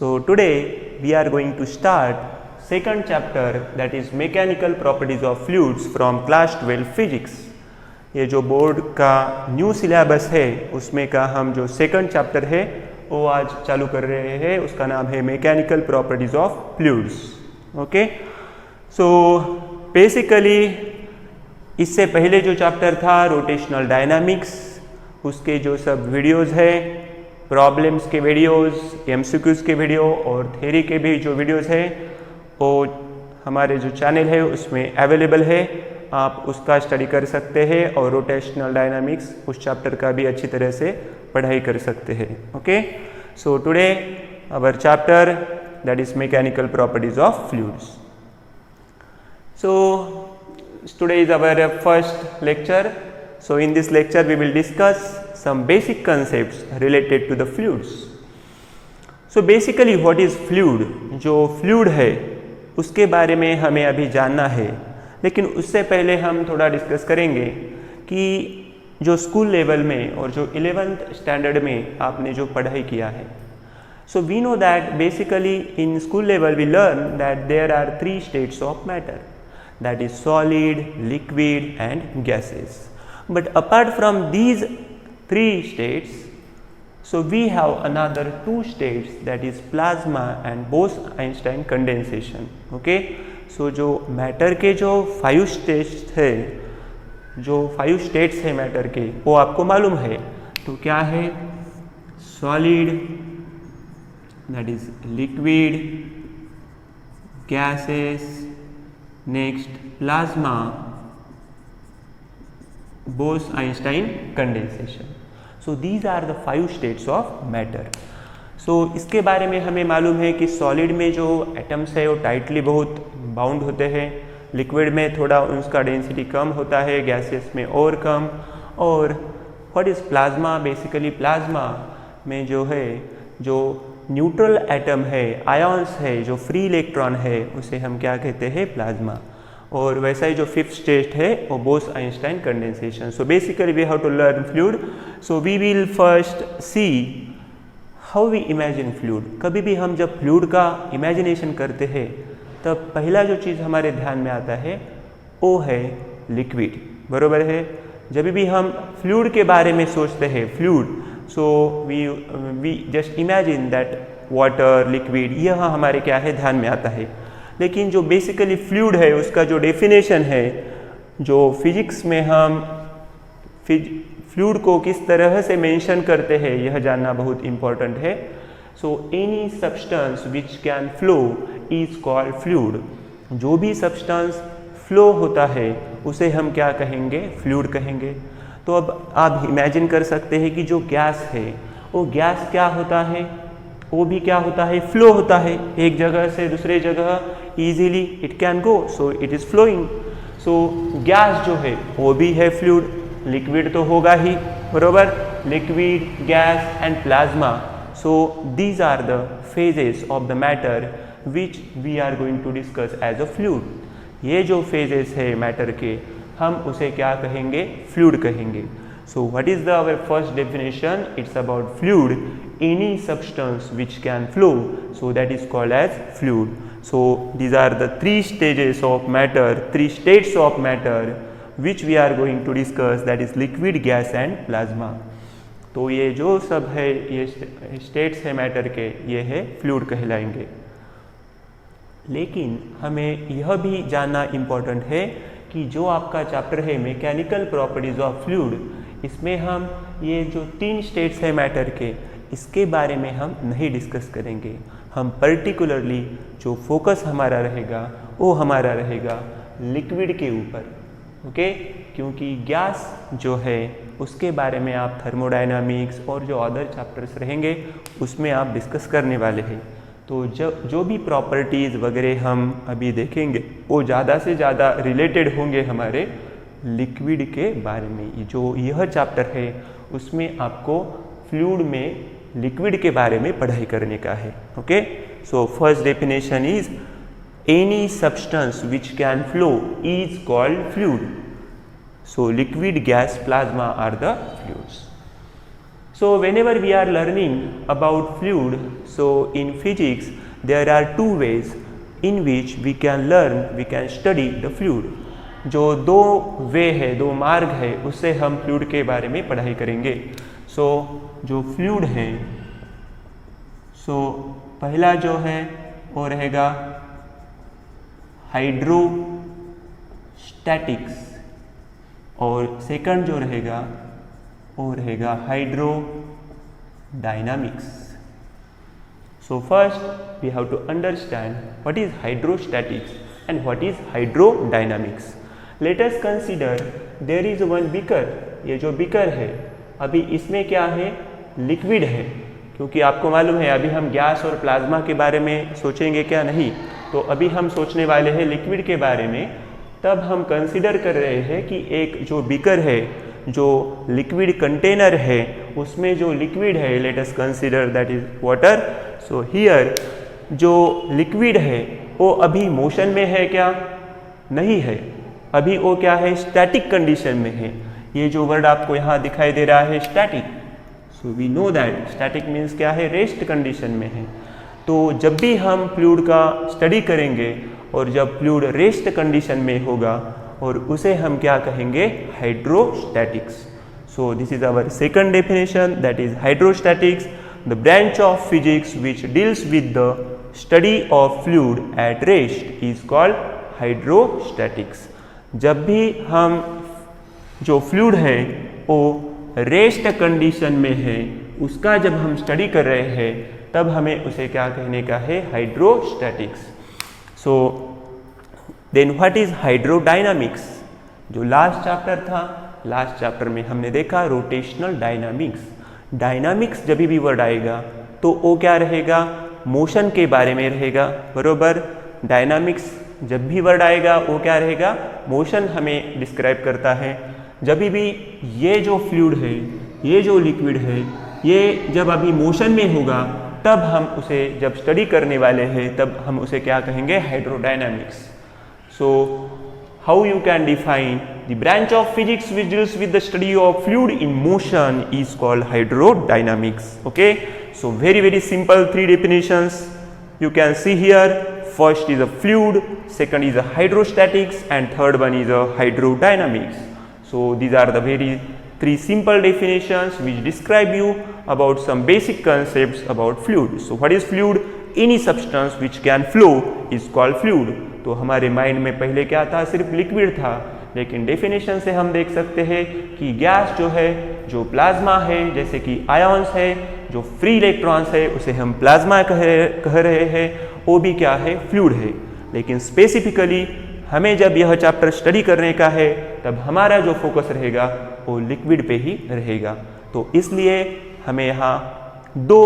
So today we are going to start second chapter, that is mechanical properties of fluids from class 12 physics. ये जो board का new syllabus है उसमें का हम जो सेकंड चैप्टर है वो आज चालू कर रहे हैं, उसका नाम है mechanical properties of fluids. Okay, so basically इससे पहले जो चैप्टर था रोटेशनल डायनामिक्स, उसके जो सब वीडियोस है, प्रॉब्लम्स के वीडियोस, एमसीक्यूज के वीडियो और थ्योरी के भी जो वीडियोस है वो हमारे जो चैनल है उसमें अवेलेबल है, आप उसका स्टडी कर सकते हैं और रोटेशनल डायनामिक्स उस चैप्टर का भी अच्छी तरह से पढ़ाई कर सकते हैं. Okay, so today our chapter that is mechanical properties of fluids. So today is our first lecture. So in this lecture we will discuss some basic concepts related to the fluids. So basically what is fluid? जो fluid है उसके बारे में हमें अभी जानना है, लेकिन उससे पहले हम थोड़ा डिस्कस करेंगे कि जो स्कूल लेवल में और जो 11th स्टैंडर्ड में आपने जो पढ़ाई किया है. So we know that basically in school level we learn that there are 3 states of matter, that is solid, liquid and gases. But apart from these 3 states, so we have another 2 states, that is plasma and Bose-Einstein condensation. Okay, so जो matter के जो 5 states है, जो 5 states है matter के, वो आपको मालूम है. तो क्या है? Solid, that is liquid, gases, next plasma, Bose-Einstein condensation. So these are the 5 states of matter. So इसके बारे में हमें मालूम है कि सॉलिड में जो एटम्स है वो टाइटली बहुत बाउंड होते हैं, लिक्विड में थोड़ा उसका डेंसिटी कम होता है, गैसेस में और कम. और what is plasma? Basically plasma में जो है जो न्यूट्रल एटम है, आयॉन्स है, जो फ्री इलेक्ट्रॉन है, उसे हम क्या कहते हैं? प्लाज्मा. और वैसा ही जो 5th स्टेट है वो Bose Einstein condensation. So basically we have to learn fluid. So we will first see how we imagine fluid. कभी भी हम जब फ्लूइड का इमेजिनेशन करते हैं तब पहला जो चीज़ हमारे ध्यान में आता है वो है लिक्विड. बरोबर है? जब भी हम फ्लूइड के बारे में सोचते हैं, fluid, so we just imagine that water, liquid, यह हमारे क्या है? ध्यान में आता है. लेकिन जो बेसिकली फ्लूइड है उसका जो डेफिनेशन है, जो फिजिक्स में हम फ्लूइड को किस तरह से मेंशन करते हैं, यह जानना बहुत इंपॉर्टेंट है. So any substance which can flow is called fluid. जो भी सब्सटेंस फ्लो होता है उसे हम क्या कहेंगे? फ्लूइड कहेंगे. तो अब आप इमेजिन कर सकते हैं कि जो गैस है वो गैस क्या होता है? वो भी क्या होता है? फ्लो होता है. एक जगह से दूसरे जगह easily it can go, so it is flowing. So gas जो है वो भी है फ्लूइड. लिक्विड तो होगा ही, बरोबर? Liquid, gas and plasma. So these are the phases of the matter which we are going to discuss as a fluid. ये जो फेजेस है मैटर के, हम उसे क्या कहेंगे? फ्लूइड कहेंगे. So what is our first definition? It's about fluid, any substance which can flow, so that is called as fluid. So these are the 3 stages of matter, 3 states of matter which we are going to discuss, that is liquid, gas and plasma. तो ये जो सब है, ये states है matter के, ये है fluid कहलाएंगे. लेकिन हमें यह भी जानना इम्पोर्टेंट है कि जो आपका चैप्टर है मैकेनिकल प्रॉपर्टीज ऑफ फ्लूइड, इसमें हम ये जो 3 स्टेट्स है मैटर के, इसके बारे में हम नहीं डिस्कस करेंगे. हम पर्टिकुलरली जो फोकस हमारा रहेगा वो हमारा रहेगा लिक्विड के ऊपर. ओके, क्योंकि गैस जो है उसके बारे में आप थर्मोडायनामिक्स और जो अदर चैप्टर्स रहेंगे उसमें आप डिस्कस करने वाले हैं. तो जो भी प्रॉपर्टीज़ वगैरह हम अभी देखेंगे वो ज़्यादा से ज़्यादा रिलेटेड होंगे हमारे लिक्विड के बारे में. जो यह चैप्टर है उसमें आपको फ्लूइड में लिक्विड के बारे में पढ़ाई करने का है. Okay, so first definition is any substance which can flow is called fluid. So liquid, gas, plasma are the fluids. So whenever we are learning about fluid, so in physics there are two ways in which we can learn, we can study the fluid. जो दो वे है, दो मार्ग है, उससे हम fluid के बारे में पढ़ाई करेंगे. सो जो फ्लूइड है, सो पहला जो है वो रहेगा हाइड्रोस्टैटिक्स और सेकंड जो रहेगा वो रहेगा hydrodynamics. So first we have to understand what is hydrostatics and what is hydrodynamics. Let us consider there is one beaker. ये जो बीकर है अभी इसमें क्या है, लिक्विड है. क्योंकि आपको मालूम है अभी हम गैस और प्लाज्मा के बारे में सोचेंगे क्या, नहीं. तो अभी हम सोचने वाले हैं लिक्विड के बारे में. तब हम कंसिडर कर रहे हैं कि एक जो बीकर है, जो लिक्विड कंटेनर है, उसमें जो लिक्विड है, let us consider that is water. So here जो लिक्विड है वो अभी मोशन में है क्या, नहीं है. अभी वो क्या है, स्टैटिक कंडीशन में है. ये जो वर्ड आपको यहाँ दिखाई दे रहा है static. So we know that static means क्या है, रेस्ट कंडीशन में है. तो जब भी हम फ्लूइड का स्टडी करेंगे और जब फ्लूइड रेस्ट कंडीशन में होगा और उसे हम क्या कहेंगे, hydrostatics. So this is our second definition, that is hydrostatics, the branch of physics which deals with the study of fluid at rest is called hydrostatics. जब भी हम जो फ्लूइड है वो रेस्ट कंडीशन में है, उसका जब हम स्टडी कर रहे हैं तब हमें उसे क्या कहने का है, hydrostatics. So then what is hydrodynamics. जो लास्ट चैप्टर था, लास्ट चैप्टर में हमने देखा रोटेशनल डायनामिक्स. डायनामिक्स जब भी वर्ड आएगा तो वो क्या रहेगा, मोशन के बारे में रहेगा, बरोबर. डायनामिक्स जब भी वर्ड आएगा वो क्या रहेगा, मोशन हमें डिस्क्राइब करता है. जब भी ये जो फ्लूइड है, ये जो लिक्विड है, ये जब अभी मोशन में होगा तब हम उसे जब स्टडी करने वाले हैं तब हम उसे क्या कहेंगे, hydrodynamics. So how you can define the branch of physics which deals with the study of fluid in motion is called hydrodynamics. Okay, so very simple 3 definitions you can see here. First is a fluid, second is a hydrostatics, and third one is a hydrodynamics. So these are the 3 simple definitions which describe you about some basic concepts about fluid. So what is fluid? Any substance which can flow is called fluid. तो हमारे mind में पहले क्या था, सिर्फ liquid था. लेकिन definition से हम देख सकते हैं कि गैस जो है, जो प्लाज्मा है, जैसे कि आयॉन्स है, जो फ्री इलेक्ट्रॉन्स है, उसे हम प्लाज्मा कह रहे हैं, वो भी क्या है, फ्लूइड है. लेकिन स्पेसिफिकली हमें जब यह चैप्टर स्टडी करने का है तब हमारा जो फोकस रहेगा वो लिक्विड पे ही रहेगा. तो इसलिए हमें यहाँ 2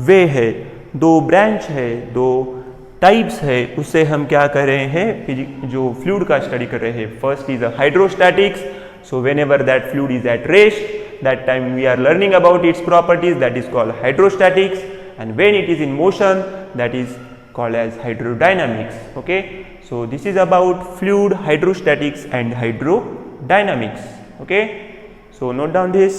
वे है, 2 ब्रांच है, 2 टाइप्स है, उससे हम क्या कर रहे हैं, जो फ्लूइड का स्टडी कर रहे हैं. First is a hydrostatics. So whenever that fluid is at rest, that time we are learning about its properties, that is called hydrostatics, and when it is in motion, that is called as hydrodynamics. Okay, so this is about fluid, hydrostatics and hydrodynamics. Okay, so note down this.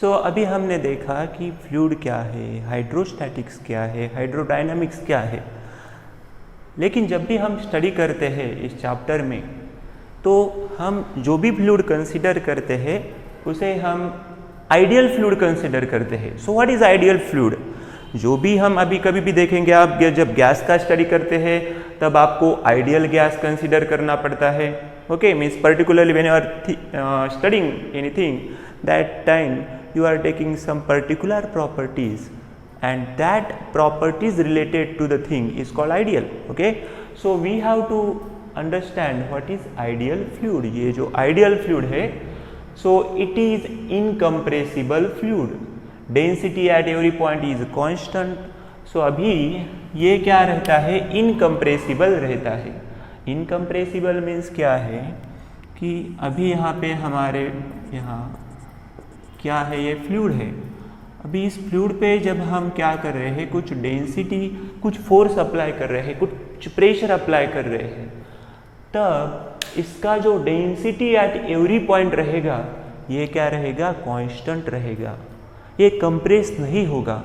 तो अभी हमने देखा कि fluid क्या है, hydrostatics क्या है, hydrodynamics क्या है. लेकिन जब भी हम स्टडी करते हैं इस चैप्टर में तो हम जो भी फ्लूइड कंसीडर करते हैं उसे हम आइडियल फ्लूइड कंसीडर करते हैं. So what is ideal fluid? जो भी हम अभी कभी भी देखेंगे, आप जब गैस का स्टडी करते हैं तब आपको आइडियल गैस कंसीडर करना पड़ता है. Okay, means particularly when you are studying anything, that time you are taking some particular properties and that properties related to the thing is called ideal. Okay, so we have to understand what is ideal fluid. ये जो ideal fluid है, so it is incompressible fluid, density at every point is constant. so अभी ये क्या रहता है, incompressible रहता है. incompressible means क्या है कि अभी यहाँ पे हमारे यहाँ क्या है, ये फ्लूइड है. अभी इस फ्लूइड पे जब हम क्या कर रहे हैं, कुछ डेंसिटी, कुछ फोर्स अप्लाई कर रहे हैं, कुछ प्रेशर अप्लाई कर रहे हैं, तब इसका जो डेंसिटी एट एवरी पॉइंट रहेगा ये क्या रहेगा, कांस्टेंट रहेगा, ये कंप्रेस नहीं होगा।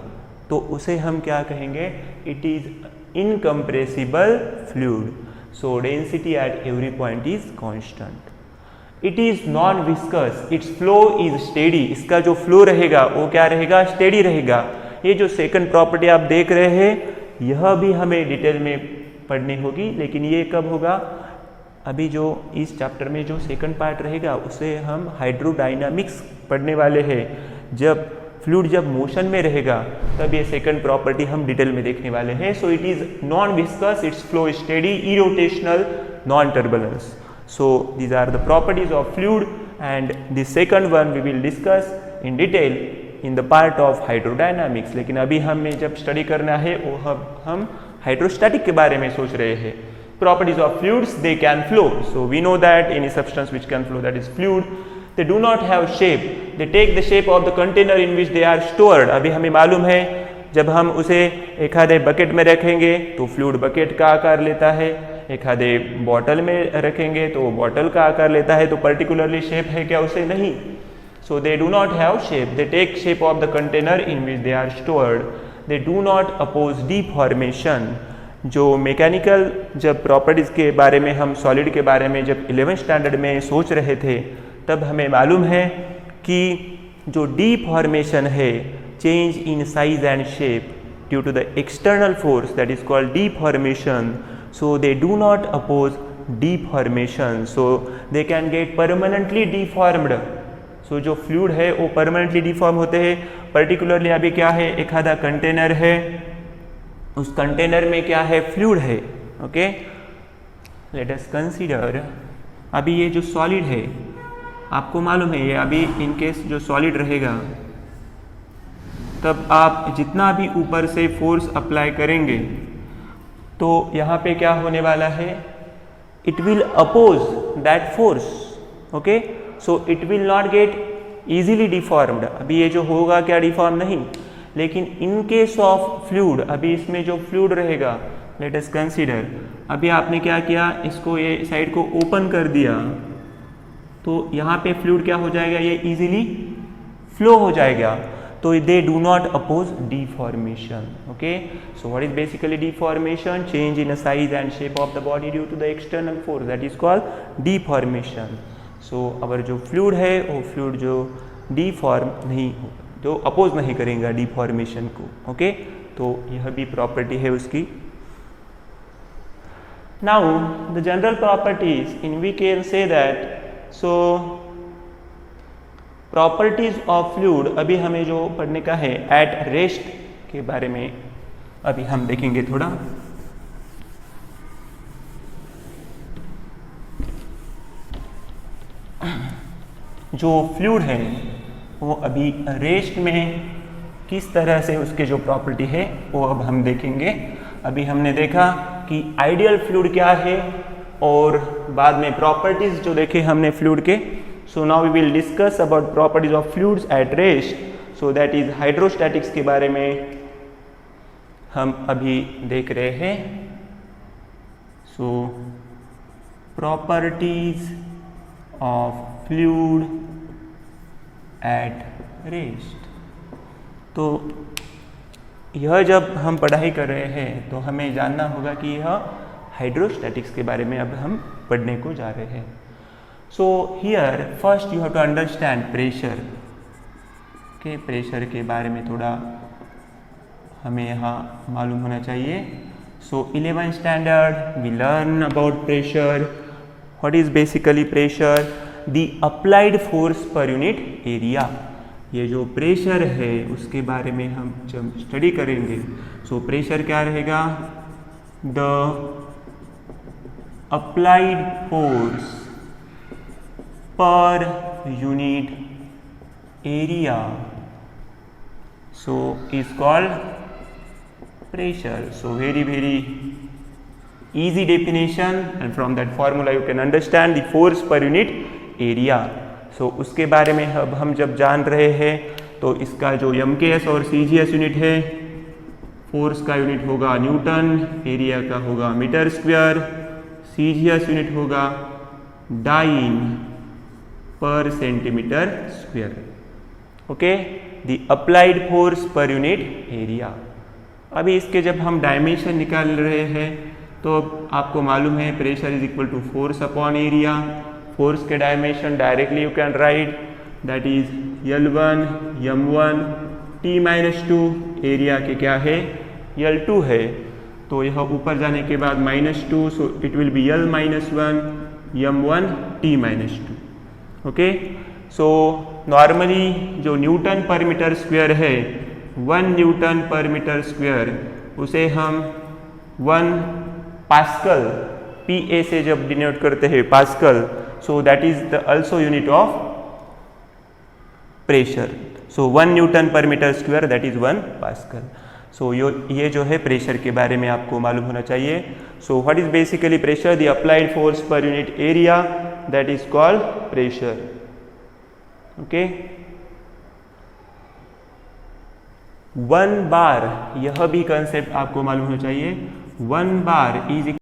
तो उसे हम क्या कहेंगे, it is incompressible fluid. So density at every point is constant. It is non viscous, it's flow is steady, इसका जो फ्लो रहेगा वो क्या रहेगा, स्टेडी रहेगा। ये जो सेकंड प्रॉपर्टी आप देख रहे हैं यह भी हमें डिटेल में पढ़नी होगी, लेकिन ये कब होगा, अभी जो इस चैप्टर में जो सेकंड पार्ट रहेगा उसे हम हाइड्रोडायनामिक्स पढ़ने वाले हैं। जब फ्लूइड जब मोशन में रहेगा तब ये सेकंड प्रॉपर्टी हम डिटेल में देखने वाले हैं। सो it is non viscous, it's flow steady, irrotational, non turbulence. So these are the properties of fluid, and the second one we will discuss in detail in the part of hydrodynamics. लेकिन अभी हमें जब study करना है वो हम hydrostatic के बारे में सोच रहे हैं। Properties of fluids, they can flow. So we know that any substance which can flow, that is fluid. They do not have shape. They take the shape of the container in which they are stored. अभी हमें मालूम है जब हम उसे एक आधे bucket में रखेंगे तो फ्लूइड बकेट का आकार लेता है, एक आधे बॉटल में रखेंगे तो बॉटल का आकार लेता है। तो पर्टिकुलरली शेप है क्या, उसे नहीं। So they do not have shape, they take shape of the container in which they are stored. They do not oppose deformation. जो मैकेनिकल जब प्रॉपर्टीज़ के बारे में हम सॉलिड के बारे में जब 11th स्टैंडर्ड में सोच रहे थे तब हमें मालूम है कि जो डीफॉर्मेशन है, change in size and shape due to the external force, that is called deformation. So they do not oppose deformation, so they can get permanently deformed. So जो फ्लूइड है वो परमानेंटली डिफॉर्म होते हैं। Particularly अभी क्या है, एक आधा कंटेनर है, उस कंटेनर में क्या है, फ्लूइड है। ओके, लेट अस कंसीडर अभी ये जो सॉलिड है, आपको मालूम है ये अभी इनकेस जो सॉलिड रहेगा तब आप जितना भी ऊपर से फोर्स अप्लाई करेंगे तो यहाँ पे क्या होने वाला है, it will oppose that force. Okay, so it will not get easily deformed. अभी ये जो होगा क्या, डिफॉर्म नहीं। लेकिन इन केस ऑफ फ्लूइड, अभी इसमें जो फ्लूइड रहेगा, लेट अस कंसीडर अभी आपने क्या किया, इसको ये साइड को ओपन कर दिया तो यहाँ पे फ्लूइड क्या हो जाएगा, ये इजीली फ्लो हो जाएगा। तो they do not oppose deformation. Okay, so what is basically deformation? Change in the size and shape of the body due to the external force, that is called deformation. So our जो fluid है वो fluid जो deform नहीं होगा, जो oppose नहीं करेगा deformation को। Okay, तो यह भी property है उसकी। Now the general properties in we can say that, so properties of fluid अभी हमें जो पढ़ने का है एट रेस्ट के बारे में अभी हम देखेंगे थोड़ा। जो फ्लूइड है वो अभी रेस्ट में किस तरह से उसके जो प्रॉपर्टी है वो अब हम देखेंगे। अभी हमने देखा कि आइडियल फ्लूइड क्या है और बाद में प्रॉपर्टीज जो देखे हमने फ्लूइड के। So now we will discuss about properties of fluids at rest. So that is hydrostatics के बारे में हम अभी देख रहे हैं। So properties of fluid at rest. तो यह जब हम पढ़ाई कर रहे हैं तो हमें जानना होगा कि यह हाइड्रोस्टैटिक्स के बारे में अब हम पढ़ने को जा रहे हैं। So here first you have to understand pressure. Okay, pressure के बारे में थोड़ा हमें यहाँ मालूम होना चाहिए। So 11th standard we learn about pressure. What is basically pressure? The applied force per unit area. ये जो प्रेशर है उसके बारे में हम जब स्टडी करेंगे, so प्रेशर क्या रहेगा, the applied force per unit area, so is called pressure. So very easy definition, and from that formula you can understand the force per unit area. So उसके बारे में अब हम जब जान रहे हैं तो इसका जो MKS और CGS यूनिट है, फोर्स का यूनिट होगा न्यूटन, एरिया का होगा मीटर स्क्वायर, CGS यूनिट होगा डाइन पर centimetre square. Okay, the applied force per unit area. अभी इसके जब हम डायमेंशन निकाल रहे हैं तो आपको मालूम है pressure is equal to force upon area. Force के dimension directly you can write, that is L1 M1 T-2। Area के क्या है, L2 है, तो यह ऊपर जाने के बाद -2, सो it will be L-1 M1 T-2। Okay, so normally जो न्यूटन पर मीटर स्क्वायर है, 1 न्यूटन पर मीटर स्क्वायर, उसे हम 1 पास्कल PA से जब डिनोट करते हैं pascal, so that is the also unit of pressure. So 1 newton पर metre square that is 1 pascal. So ये जो है प्रेशर के बारे में आपको मालूम होना चाहिए। So what is basically pressure, the applied force per unit area, that is called pressure. Okay, 1 बार, यह भी कंसेप्ट आपको मालूम होना चाहिए। 1 बार इज